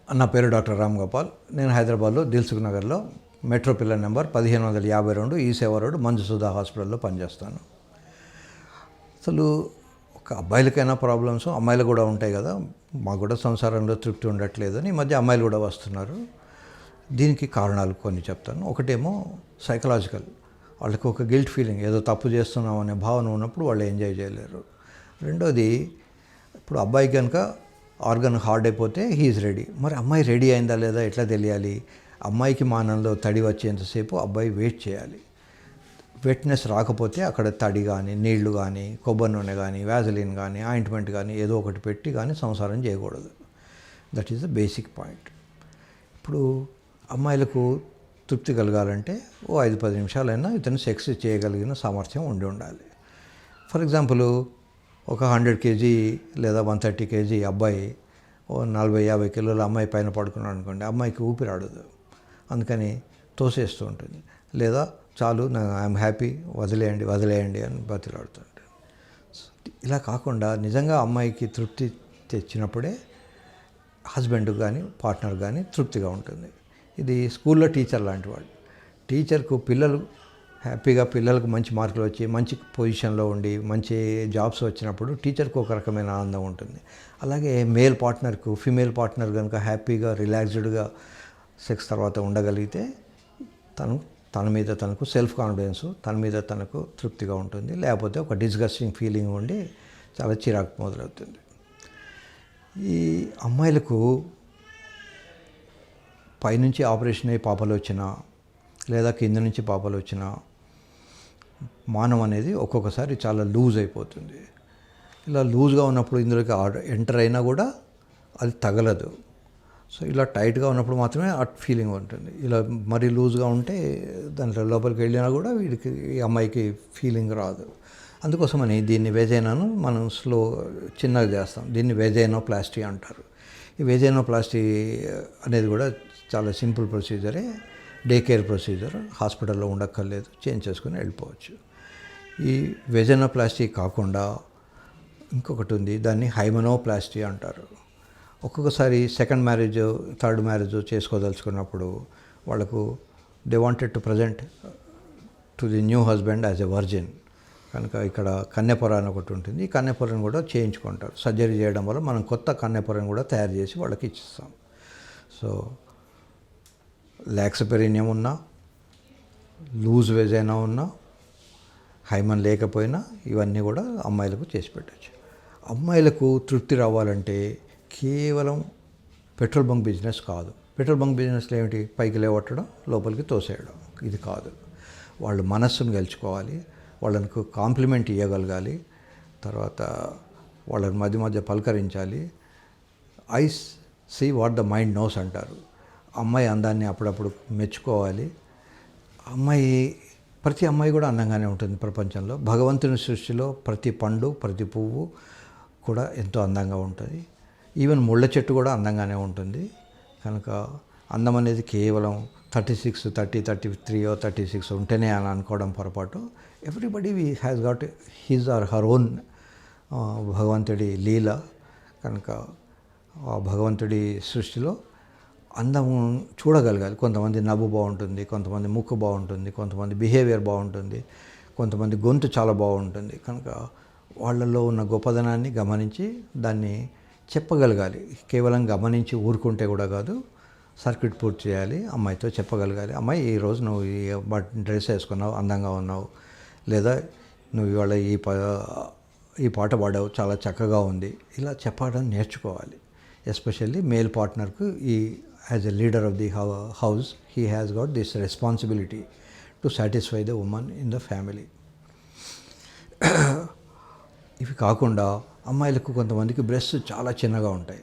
నా పేరు డాక్టర్ రామ్ గోపాల్. నేను హైదరాబాద్లో దిల్సుఖ్ నగర్లో మెట్రో పిల్లర్ నెంబర్ 1552 ఈ సేవా రోడ్ మంజుసుధా హాస్పిటల్లో పనిచేస్తాను. అసలు ఒక అబ్బాయిలకైనా ప్రాబ్లమ్స్ అమ్మాయిలు కూడా ఉంటాయి కదా. మాకు కూడా సంసారంలో తృప్తి ఉండట్లేదు అని ఈ మధ్య అమ్మాయిలు కూడా వస్తున్నారు. దీనికి కారణాలు కొన్ని చెప్తాను. ఒకటేమో సైకలాజికల్, వాళ్ళకి ఒక గిల్ట్ ఫీలింగ్, ఏదో తప్పు చేస్తున్నాం అనే భావన ఉన్నప్పుడు వాళ్ళు ఎంజాయ్ చేయలేరు. రెండోది, ఇప్పుడు అబ్బాయి కనుక ఆర్గన్ హార్డ్ అయిపోతే హీఈస్ రెడీ. మరి అమ్మాయి రెడీ అయిందా లేదా ఎట్లా తెలియాలి? అమ్మాయికి మానంలో తడి వచ్చేంతసేపు అబ్బాయి వెయిట్ చేయాలి. వెట్నెస్ రాకపోతే అక్కడ తడి కానీ, నీళ్లు కానీ, కొబ్బరి నూనె కానీ, వ్యాజలిన్ కానీ, ఆయింట్మెంట్ కానీ ఏదో ఒకటి పెట్టి కానీ సంసారం చేయకూడదు. That is the basic point. ఇప్పుడు అమ్మాయిలకు తృప్తి కలగాలంటే ఓ 5-10 నిమిషాలైనా ఇతను సెక్స్ చేయగలిగిన సామర్థ్యం ఉండి ఉండాలి. ఫర్ ఎగ్జాంపుల్, ఒక 100 kg లేదా 130 kg అబ్బాయి ఓ 40-50 కిలోల అమ్మాయి పైన పడుకున్నాడు అనుకోండి, అమ్మాయికి ఊపిరాడదు, అందుకని తోసేస్తూ ఉంటుంది. లేదా చాలు, ఐఎమ్ హ్యాపీ, వదిలేయండి అని బతిలాడుతుంటాడు. ఇలా కాకుండా నిజంగా అమ్మాయికి తృప్తి తెచ్చినప్పుడే హస్బెండ్ కానీ పార్ట్నర్ కానీ తృప్తిగా ఉంటుంది. ఇది స్కూల్లో టీచర్ లాంటి వాడు. టీచర్కు పిల్లలకు మంచి మార్కులు వచ్చి మంచి పొజిషన్లో ఉండి మంచి జాబ్స్ వచ్చినప్పుడు టీచర్కు ఒక రకమైన ఆనందం ఉంటుంది. అలాగే మేల్ పార్ట్నర్కు ఫీమేల్ పార్ట్నర్ కనుక హ్యాపీగా రిలాక్స్డ్గా సెక్స్ తర్వాత ఉండగలిగితే తన మీద తనకు సెల్ఫ్ కాన్ఫిడెన్స్, తన మీద తనకు తృప్తిగా ఉంటుంది. లేకపోతే ఒక డిస్గస్టింగ్ ఫీలింగ్ ఉండి చాలా చిరాకు మొదలవుతుంది. ఈ అమ్మాయిలకు పైనుంచి ఆపరేషన్ అయ్యి పాపలు వచ్చినా లేదా కింద నుంచి పాపలు వచ్చినా మానం అనేది ఒక్కొక్కసారి చాలా లూజ్ అయిపోతుంది. ఇలా లూజ్గా ఉన్నప్పుడు ఇందులోకి ఎంటర్ అయినా కూడా అది తగలదు. సో ఇలా టైట్గా ఉన్నప్పుడు మాత్రమే ఆ ఫీలింగ్ ఉంటుంది. ఇలా మరీ లూజ్గా ఉంటే దాంట్లో లోపలికి వెళ్ళినా కూడా ఈ అమ్మాయికి ఫీలింగ్ రాదు. అందుకోసమని దీన్ని వెజైనాను మనం చిన్నగా చేస్తాం. దీన్ని వెజైనోప్లాస్టీ అంటారు. ఈ వెజైనోప్లాస్టీ అనేది కూడా చాలా సింపుల్ ప్రొసీజరే, డే కేర్ ప్రొసీజర్, హాస్పిటల్లో ఉండక్కర్లేదు, చేంజ్ చేసుకుని వెళ్ళిపోవచ్చు. ఈ వెజైనోప్లాస్టీ కాకుండా ఇంకొకటి ఉంది, దాన్ని హైమెనోప్లాస్టీ అంటారు. ఒక్కొక్కసారి సెకండ్ మ్యారేజ్, థర్డ్ మ్యారేజ్ చేసుకోదలుచుకున్నప్పుడు వాళ్ళకు they wanted to present to the new husband as a virgin. కనుక ఇక్కడ కన్నెపొర అని ఒకటి ఉంటుంది. ఈ కన్నెపొరను కూడా చేయించుకుంటారు. సర్జరీ చేయడం వల్ల మనం కొత్త కన్నెపొరను కూడా తయారు చేసి వాళ్ళకి ఇచ్చిస్తాం. సో లాక్సపెరీనియం ఉన్నా, లూజ్ వెజైనా ఉన్నా, హైమన్ లేకపోయినా ఇవన్నీ కూడా అమ్మాయిలకు చేసి పెట్టచ్చు. అమ్మాయిలకు తృప్తి రావాలంటే కేవలం పెట్రోల్ బంక్ బిజినెస్ కాదు. పెట్రోల్ బంక్ బిజినెస్లో ఏమిటి? పైకి లేవట్టడం, లోపలికి తోసేయడం. ఇది కాదు. వాళ్ళు మనస్సును గెలుచుకోవాలి, వాళ్ళకు కాంప్లిమెంట్ ఇవ్వగలగాలి, తర్వాత వాళ్ళని మధ్య మధ్య పలకరించాలి. Eyes see what the mind knows అంటారు. అమ్మాయి అందాన్ని అప్పుడప్పుడు మెచ్చుకోవాలి. ప్రతి అమ్మాయి కూడా అందంగానే ఉంటుంది ప్రపంచంలో. భగవంతుని సృష్టిలో ప్రతి పండు, ప్రతి పువ్వు కూడా ఎంతో అందంగా ఉంటుంది. ఈవెన్ ముళ్ళ చెట్టు కూడా అందంగానే ఉంటుంది. కనుక అందం అనేది కేవలం 36, 30, 33 or 36 ఉంటేనే అని అనుకోవడం పొరపాటు. Everybody has got his or her own భగవంతుడి లీల. కనుక ఆ భగవంతుడి సృష్టిలో అందం చూడగలగాలి. కొంతమంది నవ్వు బాగుంటుంది, కొంతమంది ముక్కు బాగుంటుంది, కొంతమంది బిహేవియర్ బాగుంటుంది, కొంతమంది గొంతు చాలా బాగుంటుంది. కనుక వాళ్ళల్లో ఉన్న గొప్పదనాన్ని గమనించి దాన్ని చెప్పగలగాలి. కేవలం గమనించి ఊరుకుంటే కూడా కాదు, సర్క్యూట్ పూర్తి చేయాలి. అమ్మాయితో చెప్పగలగాలి, అమ్మాయి ఈరోజు నువ్వు ఈ డ్రెస్ వేసుకున్నావు, అందంగా ఉన్నావు, లేదా నువ్వు ఇవాళ ఈ పాట పాడావు, చాలా చక్కగా ఉంది. ఇలా చెప్పడం నేర్చుకోవాలి. ఎస్పెషల్లీ మేల్ పార్ట్నర్కు as a leader of the house he has got this responsibility to satisfy the women in the family. ఇవి కాకుండా అమ్మాయిలకు కొంతమందికి బ్రెస్ట్ చాలా చిన్నగా ఉంటాయి.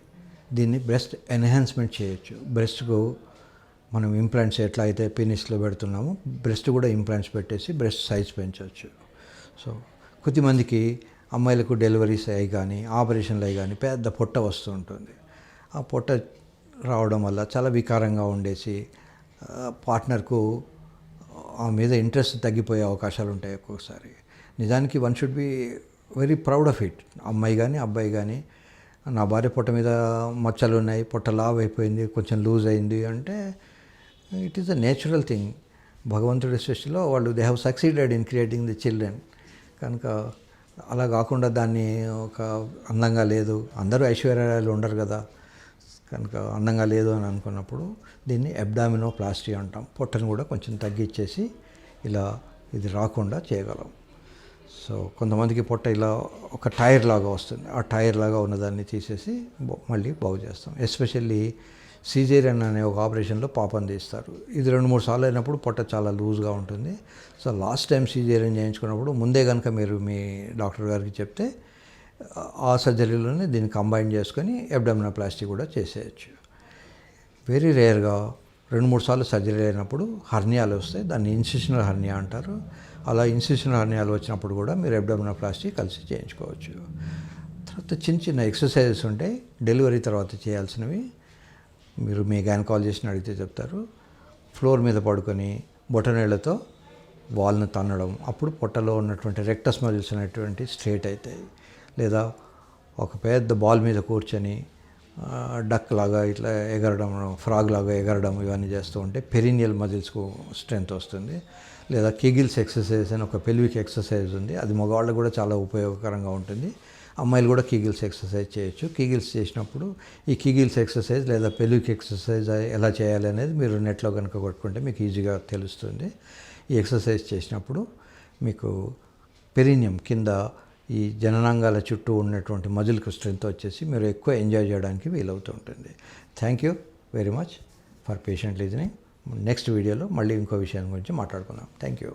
దీన్ని బ్రెస్ట్ ఎన్హాన్స్మెంట్ చేయొచ్చు. బ్రెస్ట్కు మనం ఇంప్లాంట్స్ ఎట్లా అయితే పెనిస్లో పెడుతున్నామో బ్రెస్ట్ కూడా ఇంప్లాంట్స్ పెట్టేసి బ్రెస్ట్ సైజ్ పెంచవచ్చు. సో కొద్దిమందికి అమ్మాయిలకు డెలివరీస్ అయ్యి కానీ ఆపరేషన్లు అయ్యి కానీ పెద్ద పొట్ట వస్తూ ఉంటుంది. ఆ పొట్ట రావడం వల్ల చాలా వికారంగా ఉండేసి పార్ట్నర్కు ఆ మీద ఇంట్రెస్ట్ తగ్గిపోయే అవకాశాలు ఉంటాయి ఒక్కొక్కసారి. నిజానికి one should be very proud of it. అమ్మాయి కానీ అబ్బాయి కానీ నా భార్య పొట్ట మీద మచ్చలు ఉన్నాయి, పొట్ట లావ్ అయిపోయింది, కొంచెం లూజ్ అయింది అంటే it is a natural thing. భగవంతుడి సృష్టిలో వాళ్ళు they have succeeded in creating the children. కనుక అలా కాకుండా దాన్ని ఒక అందంగా లేదు, అందరూ ఐశ్వర్యాలు ఉండరు కదా, కనుక అందంగా లేదు అని అనుకున్నప్పుడు దీన్ని అబ్డామినోప్లాస్టీ అంటాం. పొట్టను కూడా కొంచెం తగ్గించేసి ఇలా ఇది రాకుండా చేయగలం. సో కొంతమందికి పొట్ట ఇలా ఒక టైర్ లాగా వస్తుంది, ఆ టైర్ లాగా ఉన్నదాన్ని తీసేసి మళ్ళీ బాగు చేస్తాం. ఎస్పెషల్లీ సీజేరియన్ అనే ఒక ఆపరేషన్లో పాపం తీస్తారు. ఇది 2-3 సార్లు అయినప్పుడు పొట్ట చాలా లూజ్గా ఉంటుంది. సో లాస్ట్ టైం సీజేరియన్ చేయించుకున్నప్పుడు ముందే కనుక మీరు మీ డాక్టర్ గారికి చెప్తే ఆ సర్జరీలోనే దీన్ని కంబైన్ చేసుకొని అబ్డామినోప్లాస్టీ కూడా చేసేయచ్చు. వెరీ రేర్గా 2-3 సార్లు సర్జరీ అయినప్పుడు హర్నియాలు వస్తాయి, దాన్ని ఇన్సిషనల్ హర్నియా అంటారు. అలా ఇన్సిషనల్ హర్నియాలు వచ్చినప్పుడు కూడా మీరు అబ్డామినోప్లాస్టీ కలిసి చేయించుకోవచ్చు. తర్వాత చిన్న చిన్న ఎక్సర్సైజెస్ ఉంటాయి డెలివరీ తర్వాత చేయాల్సినవి. మీరు మీ గైనకాలజిస్ట్ని అడిగితే చెప్తారు. ఫ్లోర్ మీద పడుకొని బొటనవేళ్లతో వాల్ని తన్నడం, అప్పుడు పొట్టలో ఉన్నటువంటి రెక్టస్ మజిల్స్ అనేటువంటి స్ట్రేట్ అవుతాయి. లేదా ఒక పెద్ద బాల్ మీద కూర్చొని డక్ లాగా ఇట్లా ఎగరడం, ఫ్రాగ్ లాగా ఎగరడం, ఇవన్నీ చేస్తూ ఉంటే పెరినియల్ మజిల్స్కు స్ట్రెంత్ వస్తుంది. లేదా కెగిల్స్ ఎక్సర్సైజ్ అని ఒక పెల్విక్ ఎక్సర్సైజ్ ఉంది, అది మగవాళ్ళకు కూడా చాలా ఉపయోగకరంగా ఉంటుంది. అమ్మాయిలు కూడా కీగిల్స్ ఎక్సర్సైజ్ చేయొచ్చు. కీగిల్స్ చేసినప్పుడు ఈ కీగిల్స్ ఎక్సర్సైజ్ లేదా పెల్విక్ ఎక్సర్సైజ్ ఎలా చేయాలి అనేది మీరు నెట్లో కనుక కొట్టుకుంటే మీకు ఈజీగా తెలుస్తుంది. ఈ ఎక్సర్సైజ్ చేసినప్పుడు మీకు పెరినియం కింద ఈ జననాంగాల చుట్టూ ఉన్నటువంటి మజిల్కు స్ట్రెంత్ వచ్చేసి మీరు ఎక్కువ ఎంజాయ్ చేయడానికి వీలవుతూ ఉంటుంది. Thank you very much for patient listening. Next వీడియోలో మళ్ళీ ఇంకో విషయం గురించి మాట్లాడుకుందాం. Thank you.